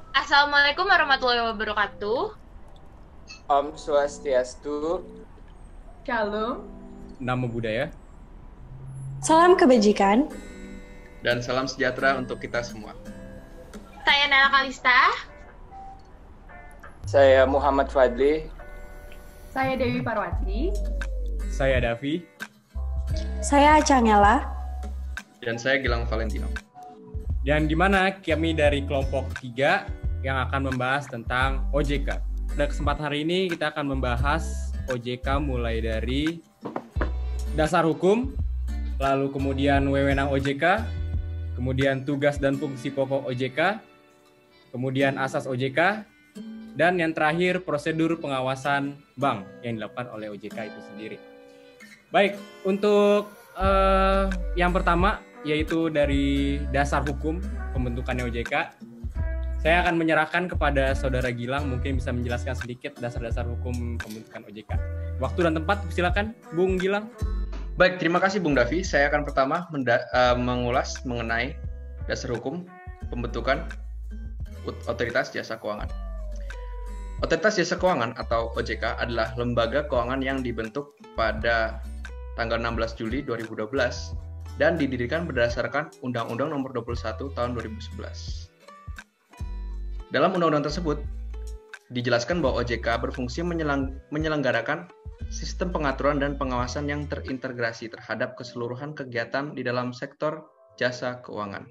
Assalamualaikum warahmatullahi wabarakatuh. Om Swastiastu. Shalom. Namo Buddhaya. Salam kebajikan. Dan salam sejahtera untuk kita semua. Saya Nela Kalista. Saya Muhammad Fadli. Saya Dewi Parwati. Saya Davi. Saya Acangela. Dan saya Gilang Valentino. Dan di mana kami dari kelompok 3 yang akan membahas tentang OJK. Pada kesempatan hari ini kita akan membahas OJK mulai dari dasar hukum, lalu kemudian wewenang OJK, kemudian tugas dan fungsi pokok OJK, kemudian asas OJK, dan yang terakhir prosedur pengawasan bank yang dilakukan oleh OJK itu sendiri. Baik, untuk yang pertama yaitu dari dasar hukum pembentukannya OJK. Saya akan menyerahkan kepada Saudara Gilang, mungkin bisa menjelaskan sedikit dasar-dasar hukum pembentukan OJK. Waktu dan tempat, silakan Bung Gilang. Baik, terima kasih Bung Davi. Saya akan pertama mengulas mengenai dasar hukum pembentukan Otoritas Jasa Keuangan. Otoritas Jasa Keuangan atau OJK adalah lembaga keuangan yang dibentuk pada tanggal 16 Juli 2012 dan didirikan berdasarkan Undang-Undang Nomor 21 Tahun 2011. Dalam undang-undang tersebut dijelaskan bahwa OJK berfungsi menyelenggarakan sistem pengaturan dan pengawasan yang terintegrasi terhadap keseluruhan kegiatan di dalam sektor jasa keuangan,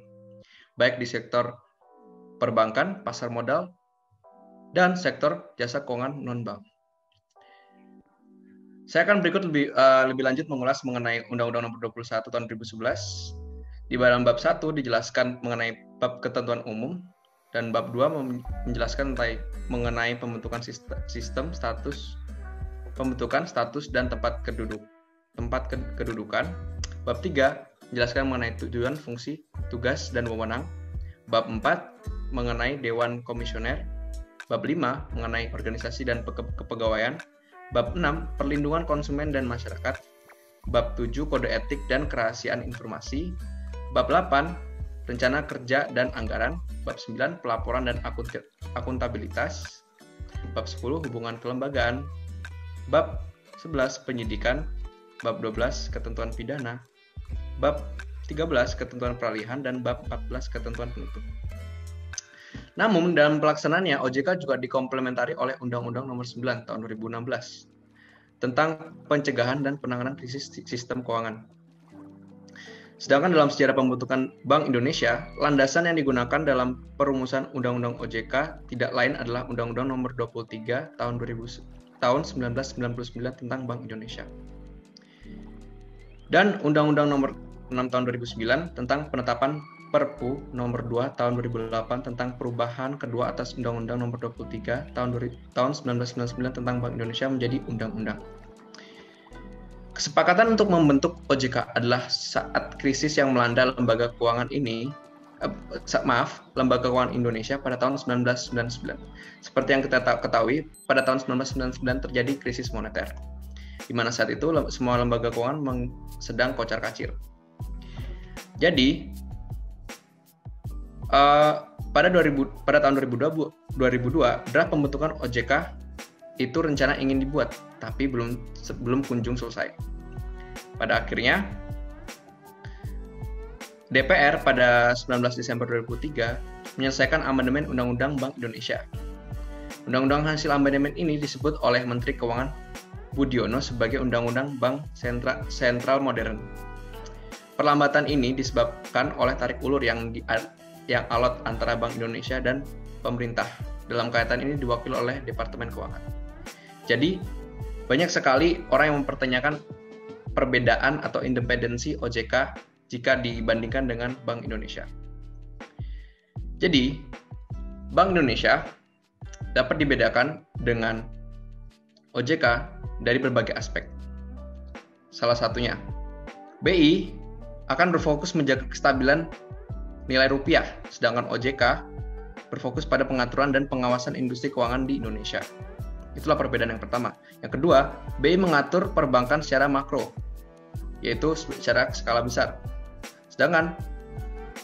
baik di sektor perbankan, pasar modal, dan sektor jasa keuangan non-bank. Saya akan berikut lebih lanjut mengulas mengenai Undang-Undang Nomor 21 Tahun 2011. Di dalam bab 1 dijelaskan mengenai bab ketentuan umum, dan bab 2 menjelaskan mengenai pembentukan sistem status, pembentukan status dan tempat kedudukan. Bab 3 menjelaskan mengenai tujuan, fungsi, tugas, dan wewenang. Bab 4 mengenai Dewan Komisioner. Bab 5 mengenai organisasi dan kepegawaian. Bab 6 perlindungan konsumen dan masyarakat. Bab 7 kode etik dan kerahasiaan informasi. Bab 8 rencana kerja dan anggaran. Bab 9 pelaporan dan akuntabilitas. Bab 10 hubungan kelembagaan. Bab 11 penyidikan. Bab 12 ketentuan pidana. Bab 13 ketentuan peralihan dan bab 14 ketentuan penutup. Namun dalam pelaksanaannya OJK juga dikomplementari oleh Undang-Undang Nomor 9 Tahun 2016 tentang pencegahan dan penanganan krisis sistem keuangan. Sedangkan dalam sejarah pembentukan Bank Indonesia, landasan yang digunakan dalam perumusan Undang-Undang OJK tidak lain adalah Undang-Undang Nomor 23 Tahun 1999 tentang Bank Indonesia dan Undang-Undang Nomor 6 Tahun 2009 tentang penetapan Perpu Nomor 2 Tahun 2008 tentang perubahan kedua atas Undang-Undang Nomor 23 Tahun 1999 tentang Bank Indonesia menjadi undang-undang. Kesepakatan untuk membentuk OJK adalah saat krisis yang melanda lembaga keuangan keuangan Indonesia pada tahun 1999. Seperti yang kita ketahui, pada tahun 1999 terjadi krisis moneter, di mana saat itu semua lembaga keuangan sedang kocar-kacir. Jadi, pada tahun 2002 draft pembentukan OJK itu rencana ingin dibuat, tapi belum kunjung selesai. Pada akhirnya DPR pada 19 Desember 2003 menyelesaikan amandemen Undang-Undang Bank Indonesia. Undang-undang hasil amandemen ini disebut oleh Menteri Keuangan Budiono sebagai Undang-Undang Bank Sentral Modern. Perlambatan ini disebabkan oleh tarik ulur yang alot antara Bank Indonesia dan pemerintah. Dalam kaitan ini diwakili oleh Departemen Keuangan. Jadi, banyak sekali orang yang mempertanyakan perbedaan atau independensi OJK jika dibandingkan dengan Bank Indonesia. Jadi, Bank Indonesia dapat dibedakan dengan OJK dari berbagai aspek. Salah satunya, BI akan berfokus menjaga kestabilan nilai rupiah, sedangkan OJK berfokus pada pengaturan dan pengawasan industri keuangan di Indonesia. Itulah perbedaan yang pertama. Yang kedua, BI mengatur perbankan secara makro, yaitu secara skala besar. Sedangkan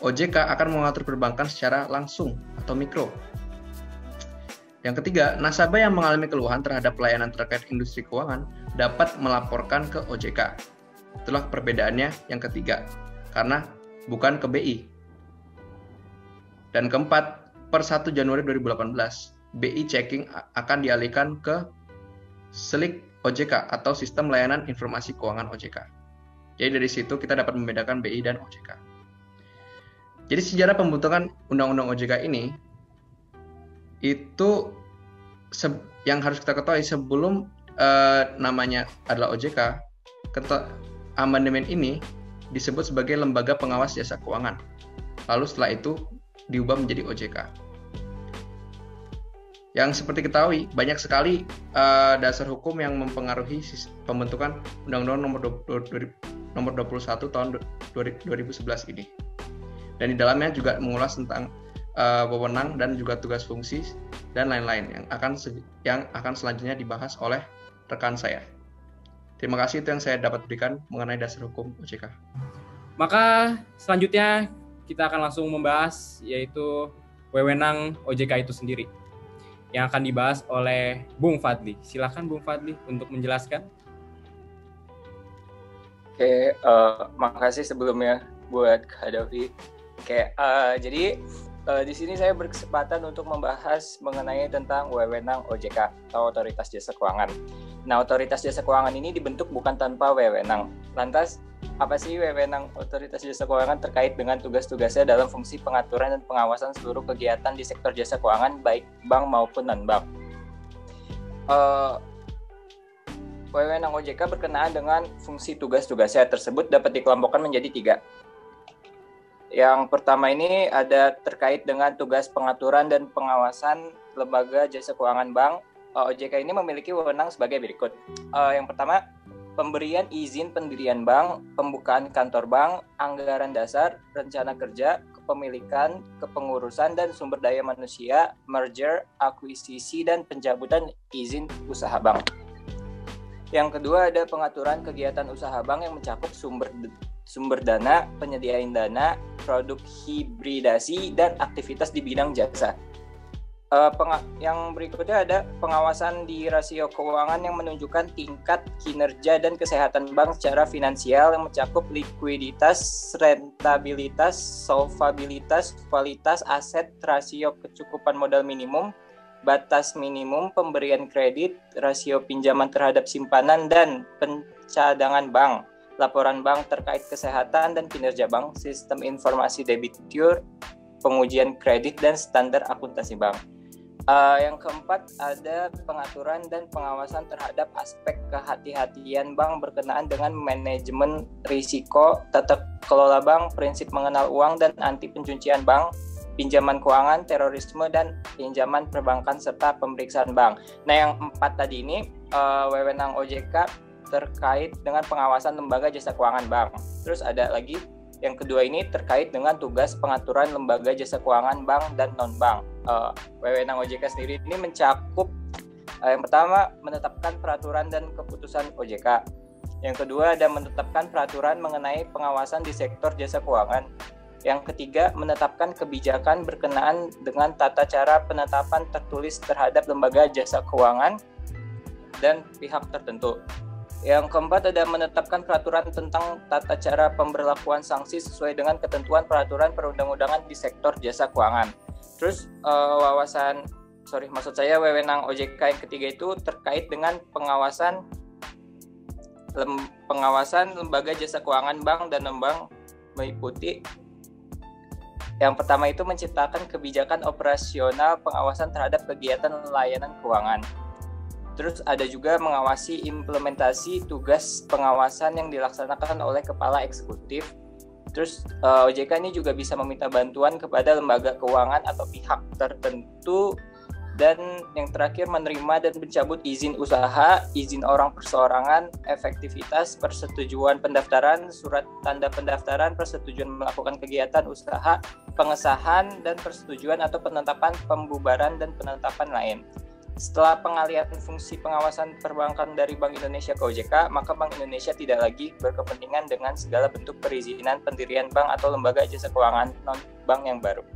OJK akan mengatur perbankan secara langsung atau mikro, Yang ketiga, nasabah yang mengalami keluhan terhadap pelayanan terkait industri keuangan dapat melaporkan ke OJK. Itulah perbedaannya yang ketiga, karena bukan ke BI. Dan keempat, per 1 Januari 2018, BI checking akan dialihkan ke SLIK OJK atau Sistem Layanan Informasi Keuangan OJK. Jadi dari situ kita dapat membedakan BI dan OJK. Jadi sejarah pembentukan Undang-Undang OJK ini itu yang harus kita ketahui sebelum namanya adalah OJK, amandemen ini disebut sebagai Lembaga Pengawas Jasa Keuangan. Lalu setelah itu diubah menjadi OJK. Yang seperti ketahui, banyak sekali dasar hukum yang mempengaruhi pembentukan Undang-Undang nomor 21 tahun 2011 ini. Dan di dalamnya juga mengulas tentang wewenang dan juga tugas fungsi dan lain-lain yang akan selanjutnya dibahas oleh rekan saya. Terima kasih, itu yang saya dapat berikan mengenai dasar hukum OJK. Maka selanjutnya kita akan langsung membahas yaitu wewenang OJK itu sendiri yang akan dibahas oleh Bung Fadli. Silakan Bung Fadli untuk menjelaskan. Oke, makasih sebelumnya buat Kak Davi. Oke, jadi di sini saya berkesempatan untuk membahas mengenai tentang wewenang OJK atau Otoritas Jasa Keuangan. Nah, Otoritas Jasa Keuangan ini dibentuk bukan tanpa wewenang. Lantas, apa sih wewenang Otoritas Jasa Keuangan terkait dengan tugas-tugasnya dalam fungsi pengaturan dan pengawasan seluruh kegiatan di sektor jasa keuangan, baik bank maupun non-bank? Wewenang OJK berkenaan dengan fungsi tugas-tugasnya tersebut dapat dikelompokkan menjadi 3. Yang pertama ini ada terkait dengan tugas pengaturan dan pengawasan lembaga jasa keuangan bank. OJK ini memiliki wewenang sebagai berikut. Yang pertama, pemberian izin pendirian bank, pembukaan kantor bank, anggaran dasar, rencana kerja, kepemilikan, kepengurusan dan sumber daya manusia, merger, akuisisi, dan pencabutan izin usaha bank. Yang kedua ada pengaturan kegiatan usaha bank yang mencakup sumber dana, penyediaan dana, produk hibridasi, dan aktivitas di bidang jasa. Yang berikutnya ada pengawasan di rasio keuangan yang menunjukkan tingkat kinerja dan kesehatan bank secara finansial yang mencakup likuiditas, rentabilitas, solvabilitas, kualitas aset, rasio kecukupan modal minimum, batas minimum pemberian kredit, rasio pinjaman terhadap simpanan dan pencadangan bank, laporan bank terkait kesehatan dan kinerja bank, sistem informasi debitur, pengujian kredit, dan standar akuntansi bank. Yang keempat ada pengaturan dan pengawasan terhadap aspek kehati-hatian bank berkenaan dengan manajemen risiko, tata kelola bank, prinsip mengenal uang dan anti pencucian bank, pinjaman keuangan, terorisme, dan pinjaman perbankan serta pemeriksaan bank. Nah, yang 4 tadi ini wewenang OJK terkait dengan pengawasan lembaga jasa keuangan bank. Terus ada lagi yang kedua ini terkait dengan tugas pengaturan lembaga jasa keuangan bank dan non-bank. Wewenang OJK sendiri ini mencakup yang pertama menetapkan peraturan dan keputusan OJK. Yang kedua ada menetapkan peraturan mengenai pengawasan di sektor jasa keuangan. Yang ketiga menetapkan kebijakan berkenaan dengan tata cara penetapan tertulis terhadap lembaga jasa keuangan dan pihak tertentu. Yang keempat ada menetapkan peraturan tentang tata cara pemberlakuan sanksi sesuai dengan ketentuan peraturan perundang-undangan di sektor jasa keuangan. Terus wewenang OJK yang ketiga itu terkait dengan pengawasan lembaga jasa keuangan bank dan non-bank meliputi yang pertama itu menciptakan kebijakan operasional pengawasan terhadap kegiatan layanan keuangan. Terus ada juga mengawasi implementasi tugas pengawasan yang dilaksanakan oleh kepala eksekutif. Terus OJK ini juga bisa meminta bantuan kepada lembaga keuangan atau pihak tertentu. Dan yang terakhir menerima dan mencabut izin usaha, izin orang perseorangan, efektivitas, persetujuan pendaftaran, surat tanda pendaftaran, persetujuan melakukan kegiatan usaha, pengesahan, dan persetujuan atau penetapan pembubaran dan penetapan lain. Setelah pengalihan fungsi pengawasan perbankan dari Bank Indonesia ke OJK, maka Bank Indonesia tidak lagi berkepentingan dengan segala bentuk perizinan pendirian bank atau lembaga jasa keuangan non-bank yang baru.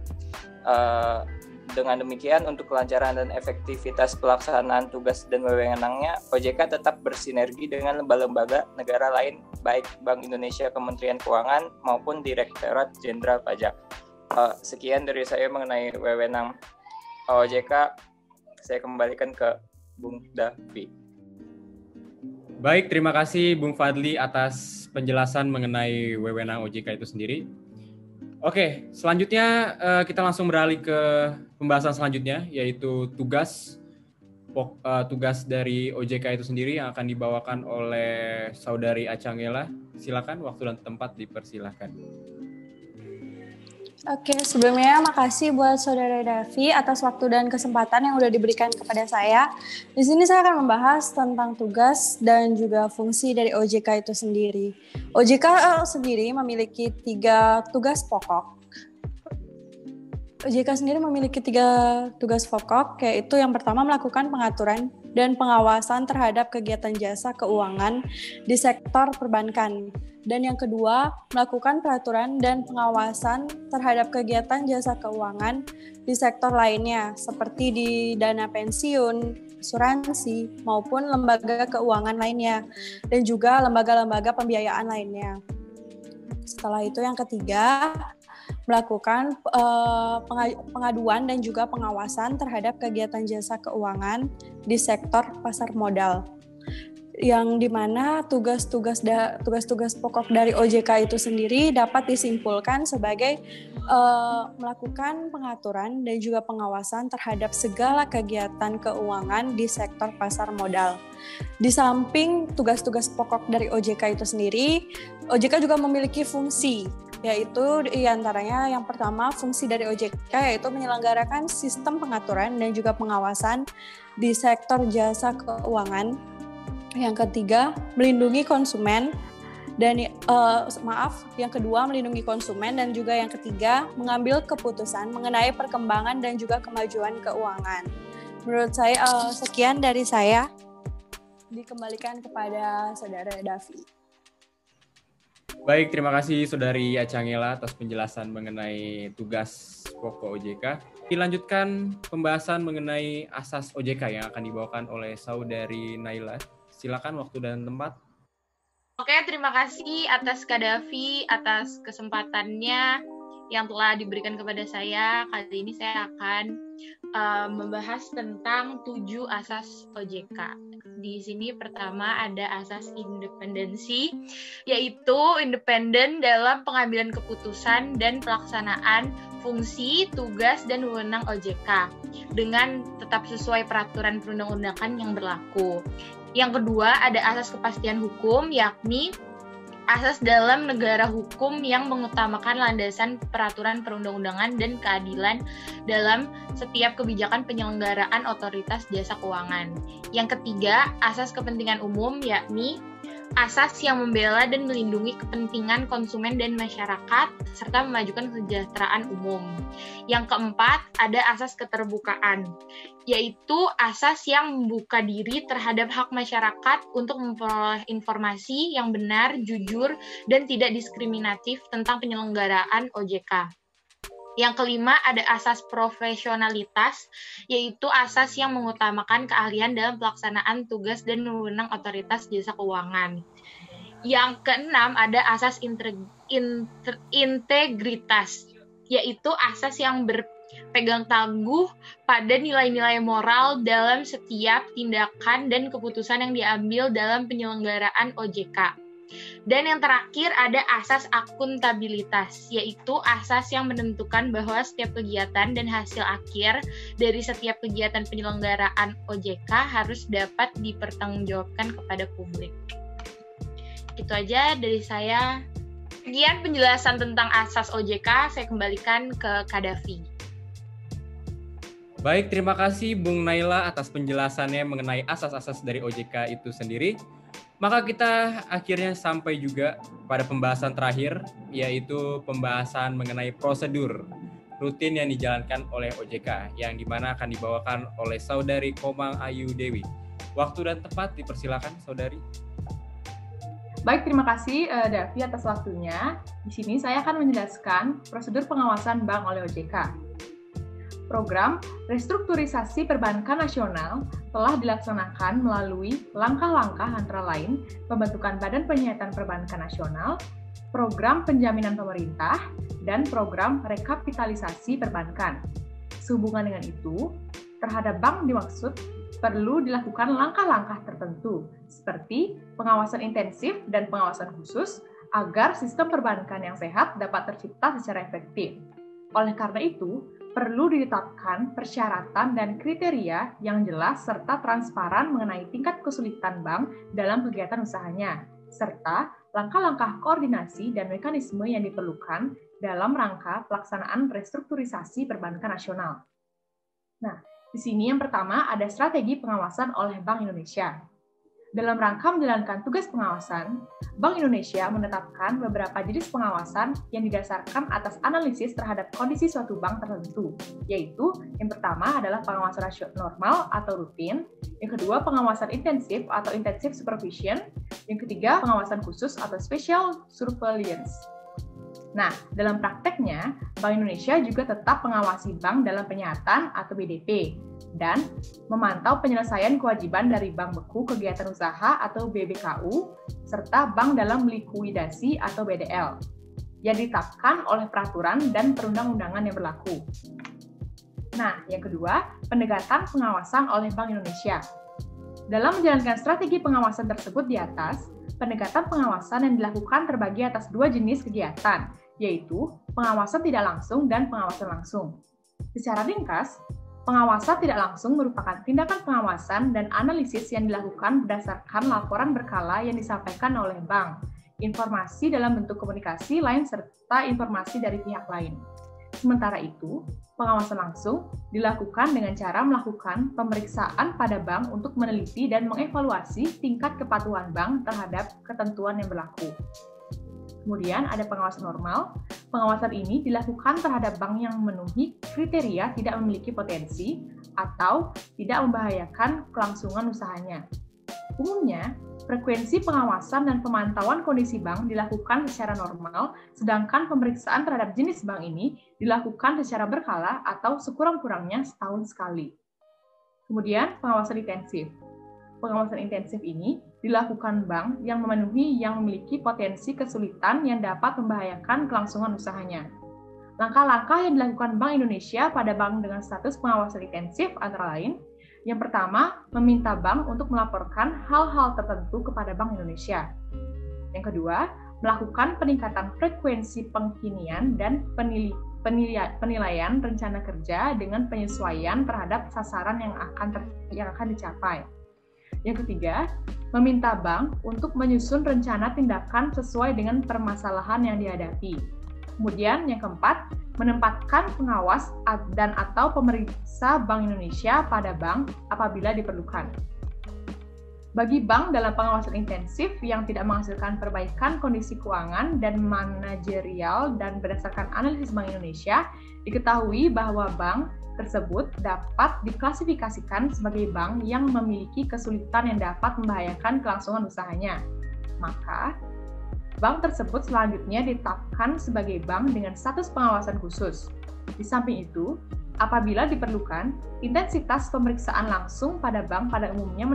Dengan demikian, untuk kelancaran dan efektivitas pelaksanaan tugas dan wewenangnya, OJK tetap bersinergi dengan lembaga-lembaga negara lain, baik Bank Indonesia, Kementerian Keuangan, maupun Direktorat Jenderal Pajak. Sekian dari saya mengenai wewenang OJK. Saya kembalikan ke Bung Davi. Baik, terima kasih Bung Fadli atas penjelasan mengenai wewenang OJK itu sendiri. Oke, selanjutnya kita langsung beralih ke pembahasan selanjutnya, yaitu tugas dari OJK itu sendiri yang akan dibawakan oleh Saudari Achangela. Silakan, waktu dan tempat dipersilakan. Oke, sebelumnya makasih buat Saudara Davi atas waktu dan kesempatan yang udah diberikan kepada saya. Di sini saya akan membahas tentang tugas dan juga fungsi dari OJK itu sendiri. OJK sendiri memiliki 3 tugas pokok. OJK sendiri memiliki 3 tugas pokok, yaitu yang pertama melakukan pengaturan dan pengawasan terhadap kegiatan jasa keuangan di sektor perbankan. Dan yang kedua, melakukan peraturan dan pengawasan terhadap kegiatan jasa keuangan di sektor lainnya, seperti di dana pensiun, asuransi, maupun lembaga keuangan lainnya, dan juga lembaga-lembaga pembiayaan lainnya. Setelah itu yang ketiga, melakukan pengaduan dan juga pengawasan terhadap kegiatan jasa keuangan di sektor pasar modal. Yang dimana tugas-tugas pokok dari OJK itu sendiri dapat disimpulkan sebagai melakukan pengaturan dan juga pengawasan terhadap segala kegiatan keuangan di sektor pasar modal. Di samping tugas-tugas pokok dari OJK itu sendiri, OJK juga memiliki fungsi, yaitu diantaranya yang pertama fungsi dari OJK yaitu menyelenggarakan sistem pengaturan dan juga pengawasan di sektor jasa keuangan. Yang ketiga, melindungi konsumen dan yang kedua melindungi konsumen, dan juga yang ketiga mengambil keputusan mengenai perkembangan dan juga kemajuan keuangan. Menurut saya sekian dari saya, dikembalikan kepada Saudara Davi. Baik, terima kasih Saudari Achangela atas penjelasan mengenai tugas pokok OJK. Dilanjutkan pembahasan mengenai asas OJK yang akan dibawakan oleh Saudari Naila. Silakan, waktu dan tempat. Oke, terima kasih atas Kak Davi, atas kesempatannya yang telah diberikan kepada saya. Kali ini saya akan membahas tentang 7 asas OJK. Di sini pertama ada asas independensi, yaitu independen dalam pengambilan keputusan dan pelaksanaan fungsi, tugas, dan wewenang OJK dengan tetap sesuai peraturan perundang-undangan yang berlaku. Yang kedua, ada asas kepastian hukum, yakni asas dalam negara hukum yang mengutamakan landasan peraturan perundang-undangan dan keadilan dalam setiap kebijakan penyelenggaraan otoritas jasa keuangan. Yang ketiga, asas kepentingan umum, yakni asas yang membela dan melindungi kepentingan konsumen dan masyarakat, serta memajukan kesejahteraan umum. Yang keempat, ada asas keterbukaan, yaitu asas yang membuka diri terhadap hak masyarakat untuk memperoleh informasi yang benar, jujur, dan tidak diskriminatif tentang penyelenggaraan OJK. Yang kelima, ada asas profesionalitas, yaitu asas yang mengutamakan keahlian dalam pelaksanaan tugas dan wewenang otoritas jasa keuangan. Yang keenam, ada asas integritas, yaitu asas yang berpegang teguh pada nilai-nilai moral dalam setiap tindakan dan keputusan yang diambil dalam penyelenggaraan OJK. Dan yang terakhir ada asas akuntabilitas, yaitu asas yang menentukan bahwa setiap kegiatan dan hasil akhir dari setiap kegiatan penyelenggaraan OJK harus dapat dipertanggungjawabkan kepada publik. Itu aja dari saya. Sekian penjelasan tentang asas OJK, saya kembalikan ke Kak Davi. Baik, terima kasih Bung Naila atas penjelasannya mengenai asas-asas dari OJK itu sendiri. Maka kita akhirnya sampai juga pada pembahasan terakhir, yaitu pembahasan mengenai prosedur rutin yang dijalankan oleh OJK, yang dimana akan dibawakan oleh Saudari Komang Ayu Dewi. Waktu dan tempat dipersilakan, Saudari. Baik, terima kasih Davi atas waktunya. Di sini saya akan menjelaskan prosedur pengawasan bank oleh OJK. Program restrukturisasi perbankan nasional telah dilaksanakan melalui langkah-langkah antara lain pembentukan Badan Penyihatan Perbankan Nasional, program penjaminan pemerintah, dan program rekapitalisasi perbankan. Sehubungan dengan itu, terhadap bank dimaksud perlu dilakukan langkah-langkah tertentu, seperti pengawasan intensif dan pengawasan khusus, agar sistem perbankan yang sehat dapat tercipta secara efektif. Oleh karena itu, perlu ditetapkan persyaratan dan kriteria yang jelas serta transparan mengenai tingkat kesulitan bank dalam kegiatan usahanya, serta langkah-langkah koordinasi dan mekanisme yang diperlukan dalam rangka pelaksanaan restrukturisasi perbankan nasional. Nah, di sini yang pertama ada strategi pengawasan oleh Bank Indonesia. Dalam rangka menjalankan tugas pengawasan, Bank Indonesia menetapkan beberapa jenis pengawasan yang didasarkan atas analisis terhadap kondisi suatu bank tertentu, yaitu yang pertama adalah pengawasan normal atau rutin, yang kedua pengawasan intensif atau intensive supervision, yang ketiga pengawasan khusus atau special surveillance. Nah, dalam prakteknya, Bank Indonesia juga tetap mengawasi bank dalam penyihatan atau BDP, dan memantau penyelesaian kewajiban dari bank beku kegiatan usaha atau BBKU, serta bank dalam likuidasi atau BDL, yang ditetapkan oleh peraturan dan perundang-undangan yang berlaku. Nah, yang kedua, pendekatan pengawasan oleh Bank Indonesia. Dalam menjalankan strategi pengawasan tersebut di atas, pendekatan pengawasan yang dilakukan terbagi atas dua jenis kegiatan, yaitu pengawasan tidak langsung dan pengawasan langsung. Secara ringkas, pengawasan tidak langsung merupakan tindakan pengawasan dan analisis yang dilakukan berdasarkan laporan berkala yang disampaikan oleh bank, informasi dalam bentuk komunikasi lain serta informasi dari pihak lain. Sementara itu, pengawasan langsung dilakukan dengan cara melakukan pemeriksaan pada bank untuk meneliti dan mengevaluasi tingkat kepatuhan bank terhadap ketentuan yang berlaku. Kemudian ada pengawasan normal. Pengawasan ini dilakukan terhadap bank yang memenuhi kriteria tidak memiliki potensi atau tidak membahayakan kelangsungan usahanya. Umumnya, frekuensi pengawasan dan pemantauan kondisi bank dilakukan secara normal, sedangkan pemeriksaan terhadap jenis bank ini dilakukan secara berkala atau sekurang-kurangnya setahun sekali. Kemudian, pengawasan intensif. Pengawasan intensif ini dilakukan bank yang memiliki potensi kesulitan yang dapat membahayakan kelangsungan usahanya. Langkah-langkah yang dilakukan Bank Indonesia pada bank dengan status pengawasan intensif antara lain, yang pertama, meminta bank untuk melaporkan hal-hal tertentu kepada Bank Indonesia. Yang kedua, melakukan peningkatan frekuensi pengkinian dan penilaian rencana kerja dengan penyesuaian terhadap sasaran yang akan dicapai. Yang ketiga, meminta bank untuk menyusun rencana tindakan sesuai dengan permasalahan yang dihadapi. Kemudian yang keempat, menempatkan pengawas dan atau pemeriksa Bank Indonesia pada bank apabila diperlukan. Bagi bank dalam pengawasan intensif yang tidak menghasilkan perbaikan kondisi keuangan dan manajerial dan berdasarkan analisis Bank Indonesia, diketahui bahwa bank tersebut dapat diklasifikasikan sebagai bank yang memiliki kesulitan yang dapat membahayakan kelangsungan usahanya. Maka, bank tersebut selanjutnya ditetapkan sebagai bank dengan status pengawasan khusus. Di samping itu, apabila diperlukan, intensitas pemeriksaan langsung pada bank pada umumnya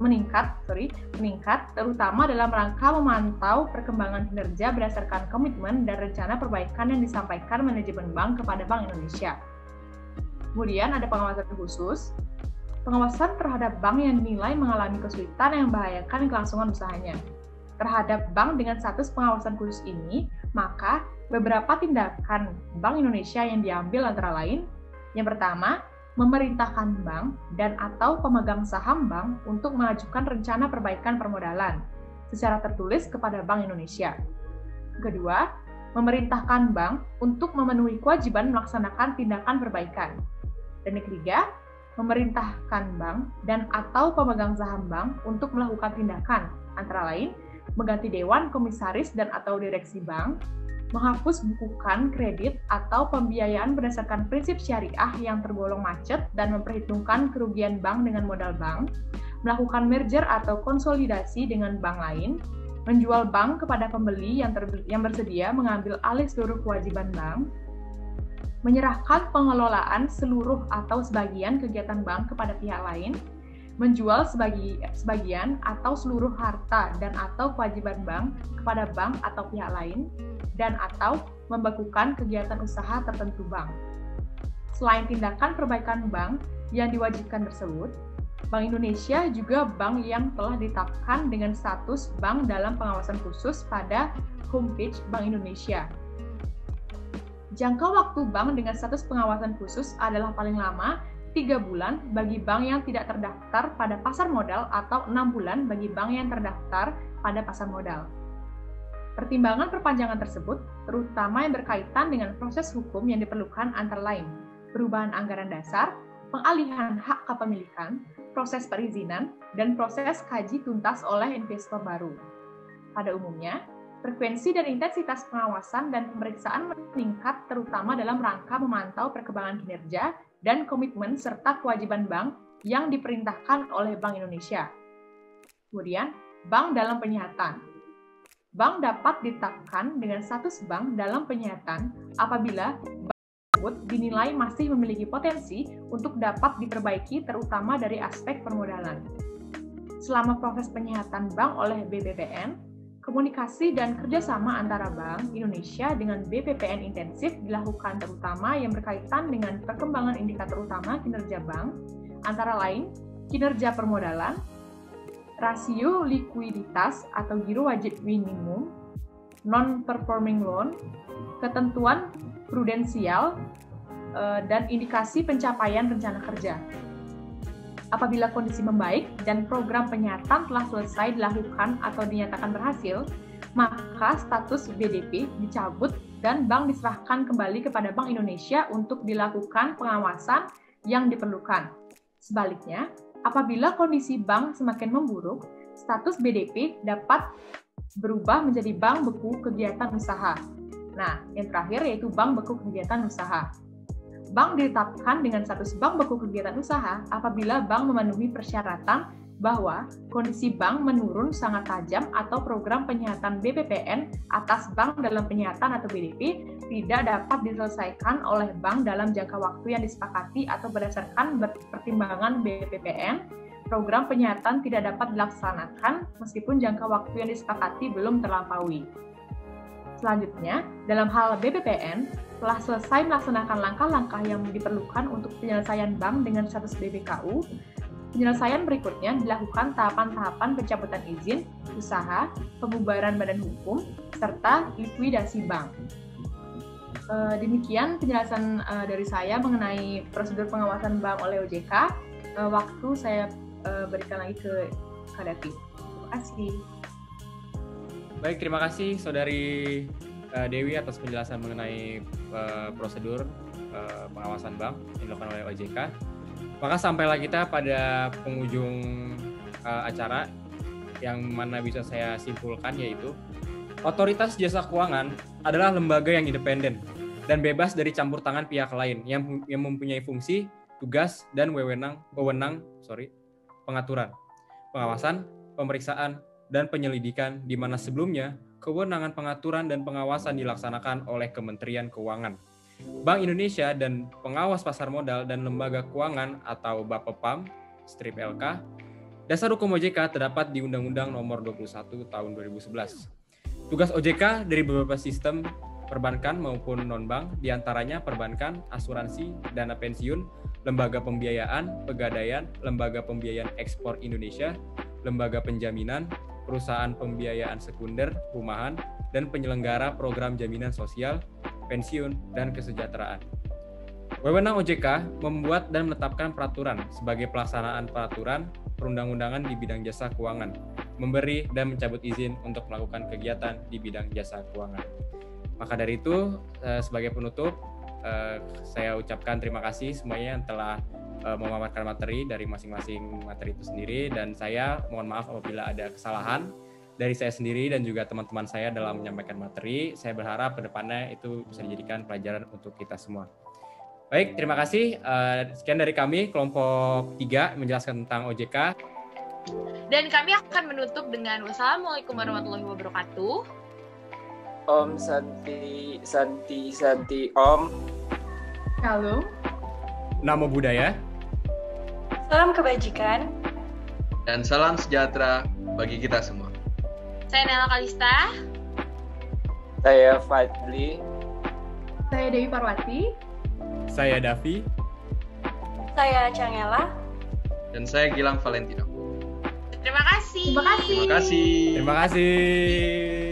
meningkat, terutama dalam rangka memantau perkembangan kinerja berdasarkan komitmen dan rencana perbaikan yang disampaikan manajemen bank kepada Bank Indonesia. Kemudian ada pengawasan khusus. Pengawasan terhadap bank yang dinilai mengalami kesulitan yang membahayakan kelangsungan usahanya. Terhadap bank dengan status pengawasan khusus ini, maka beberapa tindakan Bank Indonesia yang diambil antara lain, yang pertama, memerintahkan bank dan atau pemegang saham bank untuk mengajukan rencana perbaikan permodalan secara tertulis kepada Bank Indonesia. Kedua, memerintahkan bank untuk memenuhi kewajiban melaksanakan tindakan perbaikan. Dan yang ketiga, memerintahkan bank dan atau pemegang saham bank untuk melakukan tindakan, antara lain, mengganti dewan komisaris dan atau direksi bank, menghapus bukukan kredit atau pembiayaan berdasarkan prinsip syariah yang tergolong macet dan memperhitungkan kerugian bank dengan modal bank, melakukan merger atau konsolidasi dengan bank lain, menjual bank kepada pembeli yang bersedia mengambil alih seluruh kewajiban bank, menyerahkan pengelolaan seluruh atau sebagian kegiatan bank kepada pihak lain, menjual sebagian atau seluruh harta dan atau kewajiban bank kepada bank atau pihak lain, dan atau membekukan kegiatan usaha tertentu bank. Selain tindakan perbaikan bank yang diwajibkan tersebut, Bank Indonesia juga bank yang telah ditetapkan dengan status bank dalam pengawasan khusus pada homepage Bank Indonesia. Jangka waktu bank dengan status pengawasan khusus adalah paling lama 3 bulan bagi bank yang tidak terdaftar pada pasar modal atau 6 bulan bagi bank yang terdaftar pada pasar modal. Pertimbangan perpanjangan tersebut terutama yang berkaitan dengan proses hukum yang diperlukan antara lain perubahan anggaran dasar, pengalihan hak kepemilikan, proses perizinan, dan proses kaji tuntas oleh investor baru. Pada umumnya, frekuensi dan intensitas pengawasan dan pemeriksaan meningkat terutama dalam rangka memantau perkembangan kinerja dan komitmen serta kewajiban bank yang diperintahkan oleh Bank Indonesia. Kemudian, bank dalam penyihatan. Bank dapat ditetapkan dengan status bank dalam penyihatan apabila bank tersebut dinilai masih memiliki potensi untuk dapat diperbaiki terutama dari aspek permodalan. Selama proses penyihatan bank oleh BPPN, komunikasi dan kerjasama antara Bank Indonesia dengan BPPN intensif dilakukan terutama yang berkaitan dengan perkembangan indikator utama kinerja bank, antara lain kinerja permodalan, rasio likuiditas atau giro wajib minimum, non-performing loan, ketentuan prudensial, dan indikasi pencapaian rencana kerja. Apabila kondisi membaik dan program penyihatan telah selesai dilakukan atau dinyatakan berhasil, maka status BDP dicabut dan bank diserahkan kembali kepada Bank Indonesia untuk dilakukan pengawasan yang diperlukan. Sebaliknya, apabila kondisi bank semakin memburuk, status BDP dapat berubah menjadi bank beku kegiatan usaha. Nah, yang terakhir yaitu bank beku kegiatan usaha. Bank ditetapkan dengan status bank beku kegiatan usaha apabila bank memenuhi persyaratan bahwa kondisi bank menurun sangat tajam atau program penyihatan BPPN atas bank dalam penyihatan atau BDP tidak dapat diselesaikan oleh bank dalam jangka waktu yang disepakati atau berdasarkan pertimbangan BPPN, program penyihatan tidak dapat dilaksanakan meskipun jangka waktu yang disepakati belum terlampaui. Selanjutnya, dalam hal BPPN, telah selesai melaksanakan langkah-langkah yang diperlukan untuk penyelesaian bank dengan status BPKU, penyelesaian berikutnya dilakukan tahapan-tahapan pencabutan izin, usaha, pembubaran badan hukum, serta likuidasi bank. Demikian penjelasan dari saya mengenai prosedur pengawasan bank oleh OJK. Waktu saya berikan lagi ke Kak Davi. Terima kasih. Baik, terima kasih Saudari Dewi atas penjelasan mengenai prosedur pengawasan bank yang dilakukan oleh OJK. Maka sampailah kita pada penghujung acara yang mana bisa saya simpulkan, yaitu Otoritas Jasa Keuangan adalah lembaga yang independen dan bebas dari campur tangan pihak lain yang mempunyai fungsi, tugas, dan wewenang pengaturan, pengawasan, pemeriksaan, dan penyelidikan, di mana sebelumnya kewenangan pengaturan dan pengawasan dilaksanakan oleh Kementerian Keuangan, Bank Indonesia, dan pengawas pasar modal dan lembaga keuangan atau Bapepam, strip LK. Dasar hukum OJK terdapat di Undang-Undang Nomor 21 Tahun 2011. Tugas OJK dari beberapa sistem perbankan maupun non-bank, diantaranya perbankan, asuransi, dana pensiun, lembaga pembiayaan, pegadaian, lembaga pembiayaan ekspor Indonesia, lembaga penjaminan, perusahaan pembiayaan sekunder, rumahan, dan penyelenggara program jaminan sosial, pensiun, dan kesejahteraan. Wewenang OJK membuat dan menetapkan peraturan sebagai pelaksanaan peraturan perundang-undangan di bidang jasa keuangan, memberi dan mencabut izin untuk melakukan kegiatan di bidang jasa keuangan. Maka dari itu, sebagai penutup, saya ucapkan terima kasih semuanya yang telah memaparkan materi dari masing-masing materi itu sendiri, dan saya mohon maaf apabila ada kesalahan dari saya sendiri dan juga teman-teman saya dalam menyampaikan materi. Saya berharap ke depannya itu bisa dijadikan pelajaran untuk kita semua. Baik, terima kasih. Sekian dari kami, kelompok 3 menjelaskan tentang OJK. Dan kami akan menutup dengan wassalamualaikum warahmatullahi wabarakatuh. Om Santi Santi Santi Om. Shalom. Namo Buddhaya. Salam kebajikan. Dan salam sejahtera bagi kita semua. Saya Nela Kalista. Saya Fadli. Saya Dewi Parwati. Saya Davi. Saya Cangela. Dan saya Gilang Valentino. Terima kasih. Terima kasih. Terima kasih. Terima kasih.